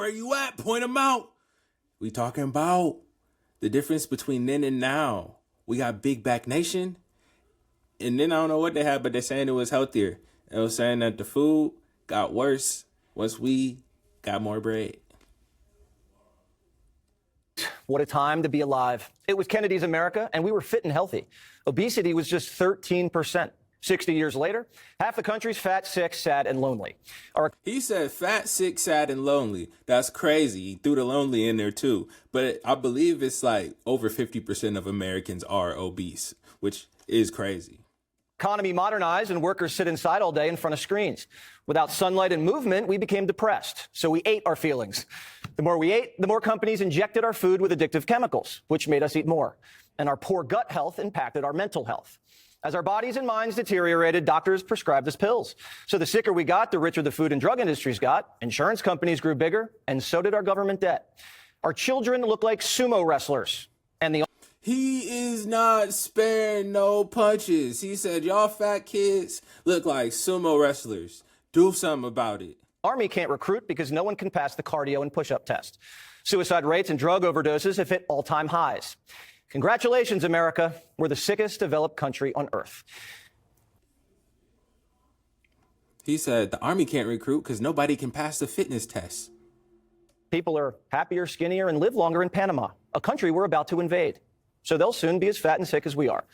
where you at? Point them out. We talking about the difference between then and now. We got Big Back Nation. And then I don't know what they had, but they're saying it was healthier. It was saying that the food got worse once we got more bread. What a time to be alive. It was Kennedy's America, and we were fit and healthy. Obesity was just 13%. 60 years later, half the country's fat, sick, sad, and lonely. He said fat, sick, sad, and lonely. That's crazy. He threw the lonely in there too. But I believe it's like over 50% of Americans are obese, which is crazy. Economy modernized and workers sit inside all day in front of screens. Without sunlight and movement, we became depressed. So we ate our feelings. The more we ate, the more companies injected our food with addictive chemicals, which made us eat more. And our poor gut health impacted our mental health. As our bodies and minds deteriorated, doctors prescribed us pills. So the sicker we got, the richer the food and drug industries got. Insurance companies grew bigger, and so did our government debt. Our children look like sumo wrestlers. And he is not sparing no punches. He said, y'all fat kids look like sumo wrestlers. Do something about it. Army can't recruit because no one can pass the cardio and push-up test. Suicide rates and drug overdoses have hit all-time highs. Congratulations, America. We're the sickest developed country on earth. He said the Army can't recruit because nobody can pass the fitness test. People are happier, skinnier, and live longer in Panama, a country we're about to invade. So they'll soon be as fat and sick as we are.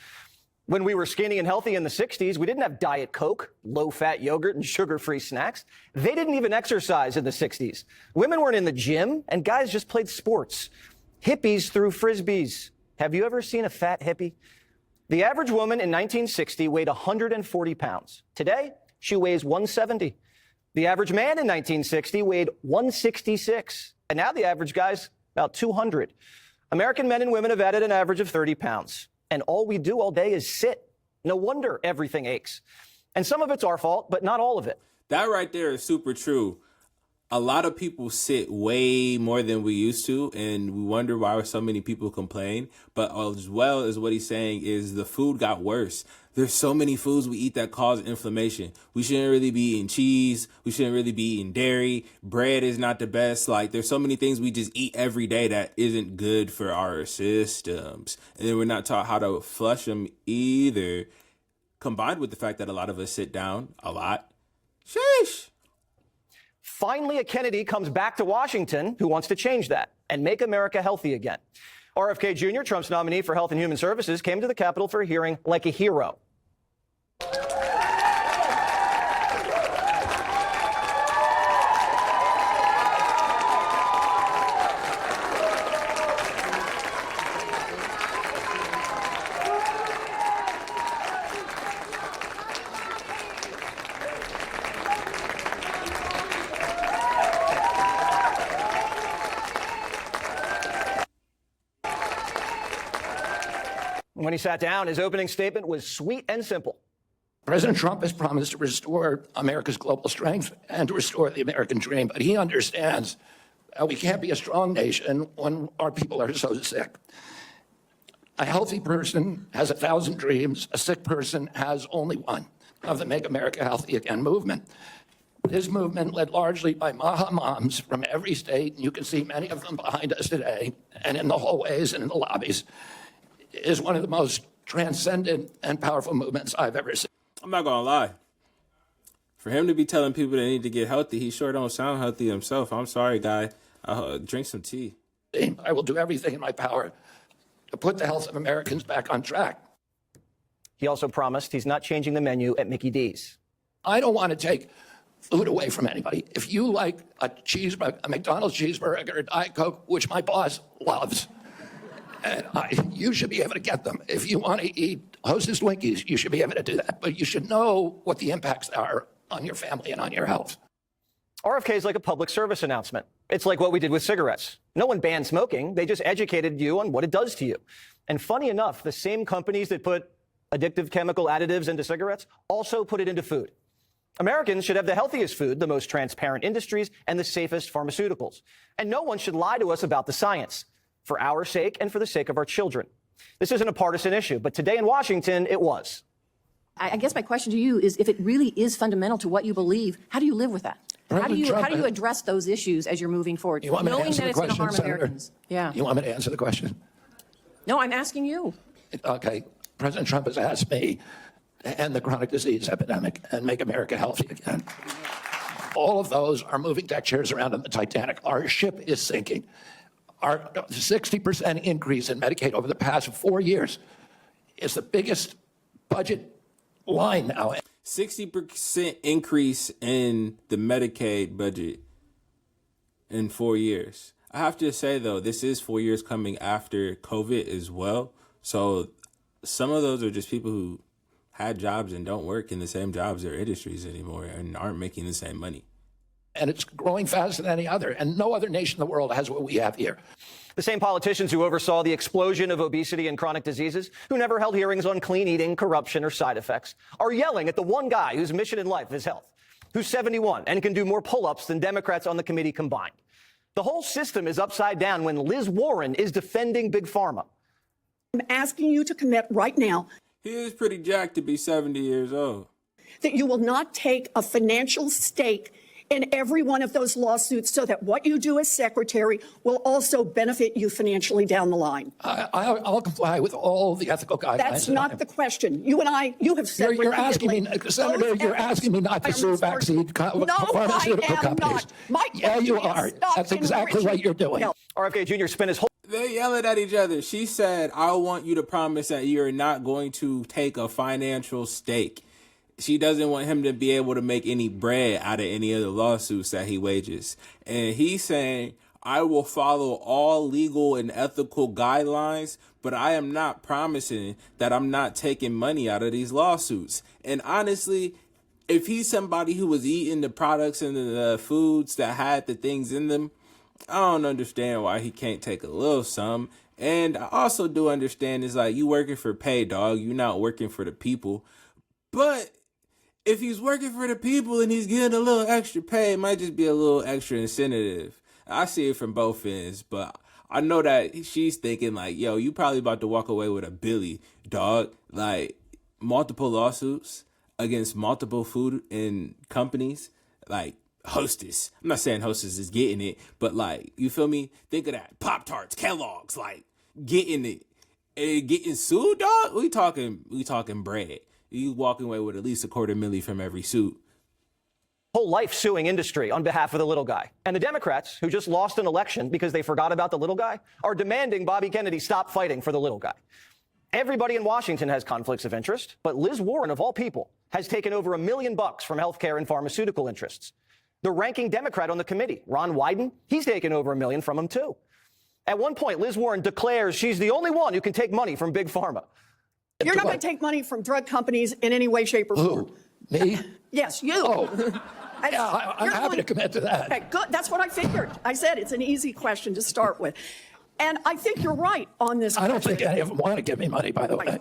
When we were skinny and healthy in the 60s, we didn't have Diet Coke, low-fat yogurt, and sugar-free snacks. They didn't even exercise in the 60s. Women weren't in the gym, and guys just played sports. Hippies threw Frisbees. Have you ever seen a fat hippie? The average woman in 1960 weighed 140 pounds. Today, she weighs 170. The average man in 1960 weighed 166. And now the average guy's about 200. American men and women have added an average of 30 pounds. And all we do all day is sit. No wonder everything aches. And some of it's our fault, but not all of it. That right there is super true. A lot of people sit way more than we used to, and we wonder why so many people complain. But as well as what he's saying is the food got worse. There's so many foods we eat that cause inflammation. We shouldn't really be eating cheese. We shouldn't really be eating dairy. Bread is not the best. Like, there's so many things we just eat every day that isn't good for our systems. And then we're not taught how to flush them either, combined with the fact that a lot of us sit down a lot. Sheesh. Finally, a Kennedy comes back to Washington who wants to change that and make America healthy again. RFK Jr., Trump's nominee for Health and Human Services, came to the Capitol for a hearing like a hero. When he sat down, his opening statement was sweet and simple. President Trump has promised to restore America's global strength and to restore the American dream, but he understands we can't be a strong nation when our people are so sick. A healthy person has 1,000 dreams. A sick person has only one, of the Make America Healthy Again movement. This movement, led largely by Maha moms from every state, and you can see many of them behind us today, and in the hallways and in the lobbies, is one of the most transcendent and powerful movements I've ever seen. I'm not gonna lie. For him to be telling people they need to get healthy, he sure don't sound healthy himself. I'm sorry, guy. Drink some tea. I will do everything in my power to put the health of Americans back on track. He also promised he's not changing the menu at Mickey D's. I don't want to take food away from anybody. If you like a cheeseburger, a McDonald's cheeseburger, or Diet Coke, which my boss loves, and you should be able to get them. If you want to eat Hostess Twinkies, you should be able to do that. But you should know what the impacts are on your family and on your health. RFK is like a public service announcement. It's like what we did with cigarettes. No one banned smoking. They just educated you on what it does to you. And funny enough, the same companies that put addictive chemical additives into cigarettes also put it into food. Americans should have the healthiest food, the most transparent industries, and the safest pharmaceuticals. And no one should lie to us about the science, for our sake and for the sake of our children. This isn't a partisan issue, but today in Washington, it was. I guess my question to you is, if it really is fundamental to what you believe, how do you live with that? How do Trump, you address those issues as you're moving forward, you want me to knowing answer that the it's going to question, harm Senator? Americans? Yeah. You want me to answer the question? No, I'm asking you. Okay. President Trump has asked me to end the chronic disease epidemic and make America healthy again. All of those are moving deck chairs around in the Titanic. Our ship is sinking. Our 60% increase in Medicaid over the past 4 years is the biggest budget line now. 60% increase in the Medicaid budget in 4 years. I have to say, though, this is 4 years coming after COVID as well. So some of those are just people who had jobs and don't work in the same jobs or industries anymore and aren't making the same money. And it's growing faster than any other. And no other nation in the world has what we have here. The same politicians who oversaw the explosion of obesity and chronic diseases, who never held hearings on clean eating, corruption, or side effects, are yelling at the one guy whose mission in life is health, who's 71 and can do more pull-ups than Democrats on the committee combined. The whole system is upside down when Liz Warren is defending Big Pharma. I'm asking you to commit right now He is pretty jacked to be 70 years old. that you will not take a financial stake in every one of those lawsuits so that what you do as secretary will also benefit you financially down the line. I'll comply with all the ethical guidelines. That's not the question. You and I, you have said You're asking me, repeatedly, Senator, those you're efforts asking me not to sue are vaccine pharmaceutical companies. Yeah, you are. That's exactly what you're doing. RFK Jr. spent his whole They yelling at each other. She said, I want you to promise that you're not going to take a financial stake. She doesn't want him to be able to make any bread out of any of the lawsuits that he wages. And he's saying, I will follow all legal and ethical guidelines, but I am not promising that I'm not taking money out of these lawsuits. And honestly, if he's somebody who was eating the products and the foods that had the things in them, I don't understand why he can't take a little sum. And I also do understand it's like you working for pay, dog. You're not working for the people. But if he's working for the people and he's getting a little extra pay, it might just be a little extra incentive. I see it from both ends, but I know that she's thinking like, yo, you probably about to walk away with a billy, dog. Like multiple lawsuits against multiple food and companies, like Hostess. I'm not saying Hostess is getting it, but like, you feel me? Think of that. Pop-Tarts, Kellogg's, like getting it. And getting sued, dog? We talking bread. You walking away with at least $250,000 from every suit. whole life suing industry on behalf of the little guy. And the Democrats, who just lost an election because they forgot about the little guy, are demanding Bobby Kennedy stop fighting for the little guy. Everybody in Washington has conflicts of interest, but Liz Warren, of all people, has taken over $1 million from healthcare and pharmaceutical interests. The ranking Democrat on the committee, Ron Wyden, he's taken over $1 million from him, too. At one point, Liz Warren declares she's the only one who can take money from Big Pharma. You're not going to take money from drug companies in any way, shape, or form. Who? Me? Yes, you. Oh. Yeah, I'm happy to commit to that. Okay, good. That's what I figured. I said it's an easy question to start with. And I think you're right on this. I don't think any of them want to give me money, by the way.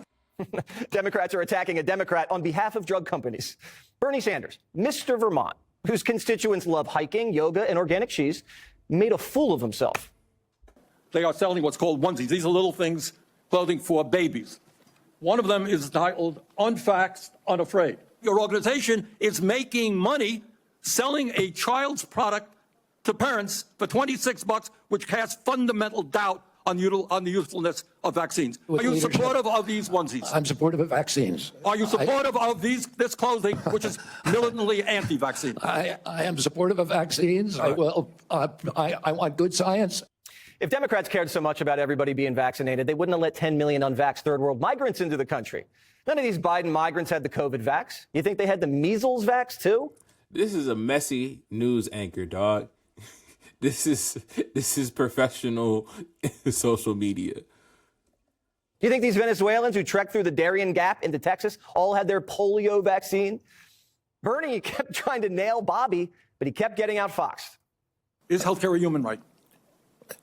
Democrats are attacking a Democrat on behalf of drug companies. Bernie Sanders, Mr. Vermont, whose constituents love hiking, yoga, and organic cheese, made a fool of himself. They are selling what's called onesies. These are little things, clothing for babies. One of them is titled Unfaxed, Unafraid. Your organization is making money selling a child's product to parents for $26, which casts fundamental doubt on the usefulness of vaccines. Are you supportive of these onesies? I'm supportive of vaccines. Are you supportive of this clothing, which is militantly anti-vaccine? I am supportive of vaccines. I will. I want good science. If Democrats cared so much about everybody being vaccinated, they wouldn't have let 10 million unvaxxed third world migrants into the country. None of these Biden migrants had the COVID vax. You think they had the measles vax too? This is a messy news anchor, dog. This is professional social media. You think these Venezuelans who trekked through the Darien Gap into Texas all had their polio vaccine? Bernie kept trying to nail Bobby, but he kept getting outfoxed. Is healthcare a human right?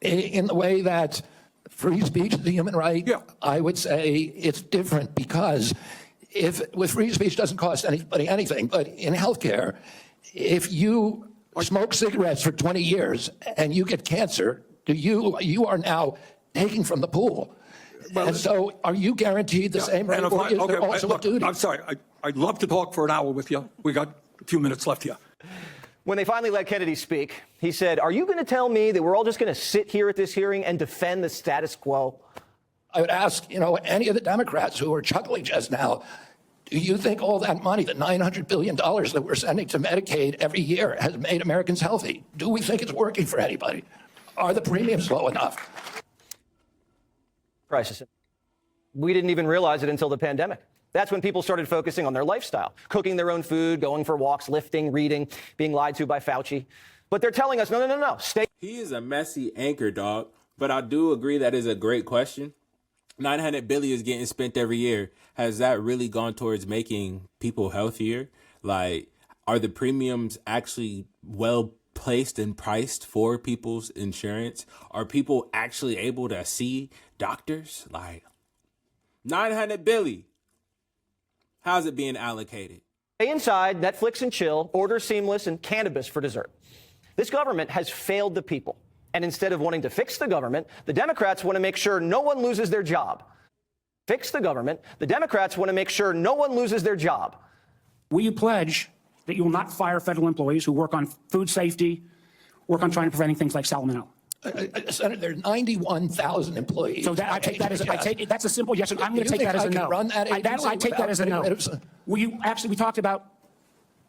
In the way that free speech is a human right, Yeah. I would say it's different because with free speech doesn't cost anybody anything, but in healthcare, if you smoke cigarettes for 20 years and you get cancer, you are now taking from the pool. Well, and so are you guaranteed the same right, or is there also a duty? I'm sorry. I'd love to talk for an hour with you. We got a few minutes left here. When they finally let Kennedy speak, he said, "Are you going to tell me that we're all just going to sit here at this hearing and defend the status quo?" I would ask, any of the Democrats who are chuckling just now, do you think all that money, the $900 billion that we're sending to Medicaid every year, has made Americans healthy? Do we think it's working for anybody? Are the premiums low enough? Crisis. We didn't even realize it until the pandemic. That's when people started focusing on their lifestyle, cooking their own food, going for walks, lifting, reading, being lied to by Fauci. But they're telling us, no, stay. He is a messy anchor, dog. But I do agree that is a great question. $900 billion is getting spent every year. Has that really gone towards making people healthier? Like, are the premiums actually well placed and priced for people's insurance? Are people actually able to see doctors? Like, $900 billion. How's it being allocated? Stay inside, Netflix and chill, order seamless, and cannabis for dessert. This government has failed the people. And instead of wanting to fix the government, the Democrats want to make sure no one loses their job. Fix the government. The Democrats want to make sure no one loses their job. Will you pledge that you will not fire federal employees who work on food safety, work on trying to preventing things like salmonella? Senator, there are 91,000 employees. So that, I take that as that's a simple yes. I'm going to take that as a no. I take that as a no. Will you actually? We talked about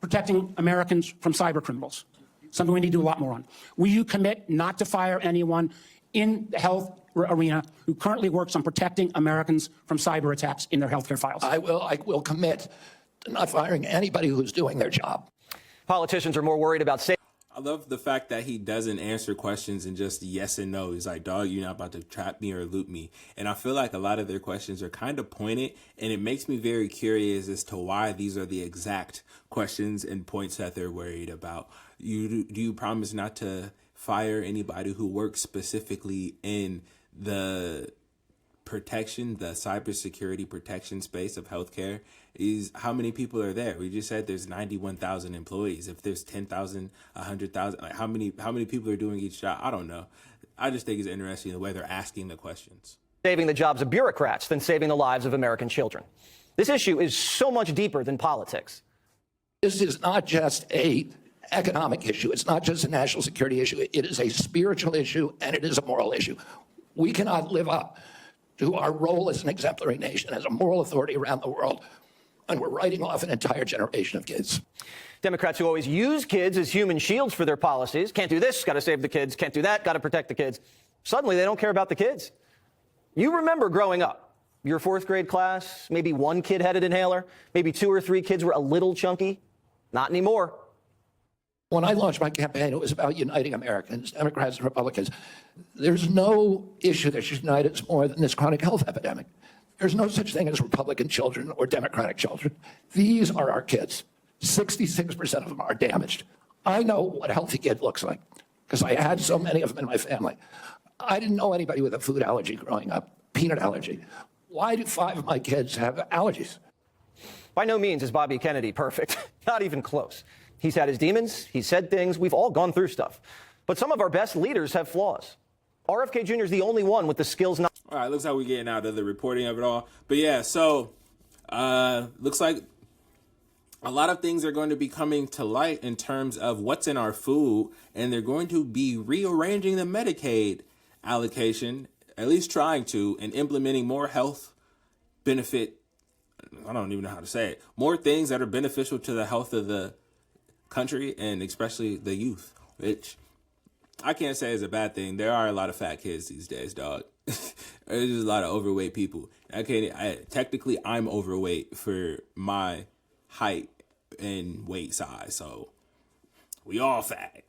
protecting Americans from cyber criminals. Something we need to do a lot more on. Will you commit not to fire anyone in the health arena who currently works on protecting Americans from cyber attacks in their healthcare files? I will commit to not firing anybody who's doing their job. Politicians are more worried about safety. I love the fact that he doesn't answer questions and just yes and no. He's like, dog, you're not about to trap me or loop me. And I feel like a lot of their questions are kind of pointed, and it makes me very curious as to why these are the exact questions and points that they're worried about. Do you promise not to fire anybody who works specifically in the protection, the cybersecurity protection space of healthcare? Is how many people are there? We just said there's 91,000 employees. If there's 10,000, 100,000, like how many people are doing each job? I don't know. I just think it's interesting the way they're asking the questions. Saving the jobs of bureaucrats than saving the lives of American children. This issue is so much deeper than politics. This is not just a economic issue. It's not just a national security issue. It is a spiritual issue, and it is a moral issue. We cannot live up to our role as an exemplary nation, as a moral authority around the world, and we're writing off an entire generation of kids. Democrats who always use kids as human shields for their policies, can't do this, got to save the kids, can't do that, got to protect the kids. Suddenly they don't care about the kids. You remember growing up, your fourth grade class, maybe one kid had an inhaler, maybe 2 or 3 kids were a little chunky. Not anymore. When I launched my campaign, it was about uniting Americans, Democrats and Republicans. There's no issue that should unite us more than this chronic health epidemic. There's no such thing as Republican children or Democratic children. These are our kids. 66% of them are damaged. I know what a healthy kid looks like because I had so many of them in my family. I didn't know anybody with a food allergy growing up, peanut allergy. Why do 5 of my kids have allergies? By no means is Bobby Kennedy perfect. Not even close. He's had his demons. He's said things. We've all gone through stuff. But some of our best leaders have flaws. RFK Jr. is the only one with the skills. All right, looks like we're getting out of the reporting of it all. But yeah, so looks like a lot of things are going to be coming to light in terms of what's in our food, and they're going to be rearranging the Medicaid allocation, at least trying to, and implementing more health benefit. I don't even know how to say it. More things that are beneficial to the health of the country and especially the youth, which I can't say is a bad thing. There are a lot of fat kids these days, dog. There's just a lot of overweight people. Technically, I'm overweight for my height and weight size, so we all fat.